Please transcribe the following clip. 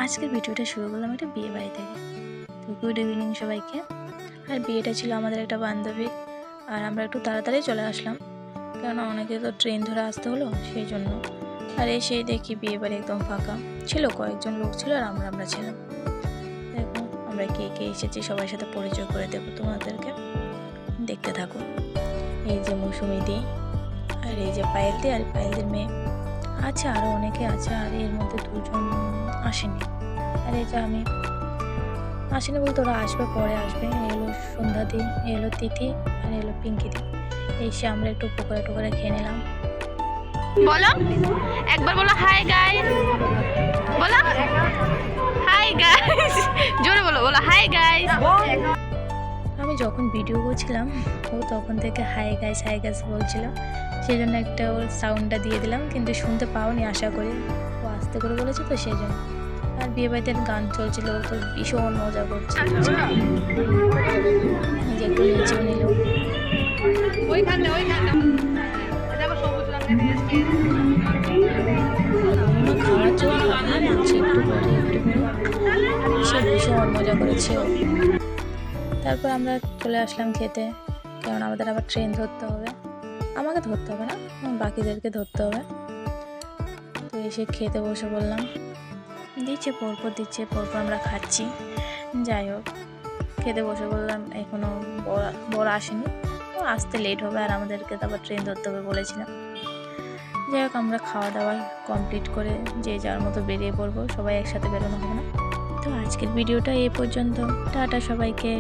আজকের ভিডিওটা শুরু করলাম একটা বিয়ে বাড়ি থেকে। তো গুড ইভিনিং সবাইকে। আর বিয়েটা ছিল আমাদের একটা বান্ধবীর, আর আমরা একটু তাড়াতাড়ি চলে আসলাম, কেননা অনেকে তো ট্রেন ধরে আসতে হলো সেই জন্য। আর এসেই দেখি বিয়ে বাড়ি একদম ফাঁকা ছিল, কয়েকজন লোক ছিল আর আমরা ছিলাম। দেখো আমরা কে কে এসেছি সবার সাথে পরিচয় করে দেবো তোমাদেরকে, দেখতে থাকো। এই যে মৌসুমি দি, আর এই যে পায়েল দি, আর পায়েলদের মেয়ে আছে, আরও অনেকে আছে, আর এর মধ্যে দুজন আসেনি। আর এই যে আমি আসেনি বলতে ওরা আসবে, পরে আসবে। এলো সন্ধ্যা দি, এলো তিথি, আর এলো পিঙ্কি দি। এসে আমরা একটু পকোড়া টোকরা খেয়ে নিলাম। বলো একবার, বলো হাই গাইস, বলো হাই গাইস, জোরে বলো, বলো হাই গাইস। আমি যখন ভিডিও করছিলাম ও তখন থেকে হাই গাইস বলছিল, সেই জন্য একটা ওর সাউন্ডটা দিয়ে দিলাম, কিন্তু শুনতে পাওনি আশা করি। ও আস্তে করে বলেছে তো সেই জন্য। আর বিয়ে বাড়িতে গান চলছিল, ও তো ভীষণ মজা করছে, যে একটু নেচেও নিল। খাওয়ার জন্য নাচছে একটু পরে সে ভীষণ মজা করেছে ও। তারপর আমরা চলে আসলাম খেতে, কারণ আমাদের আবার ট্রেন ধরতে হবে। আমাকে ধরতে হবে না, বাকিদেরকে ধরতে হবে। তো এসে খেতে বসে বললাম, দিচ্ছে পরপর আমরা খাচ্ছি। যাই হোক, খেতে বসে বললাম, এখনও বড় আসেনি, ও আসতে লেট হবে, আর আমাদেরকে তো আবার ট্রেন ধরতে হবে বলেছিলাম। যাই হোক, আমরা খাওয়া দাওয়া কমপ্লিট করে যে যার মতো বেরিয়ে পড়বো, সবাই একসাথে বেরোনো হবে না। তো আজকের ভিডিওটা এই পর্যন্ত। টাটা সবাইকে।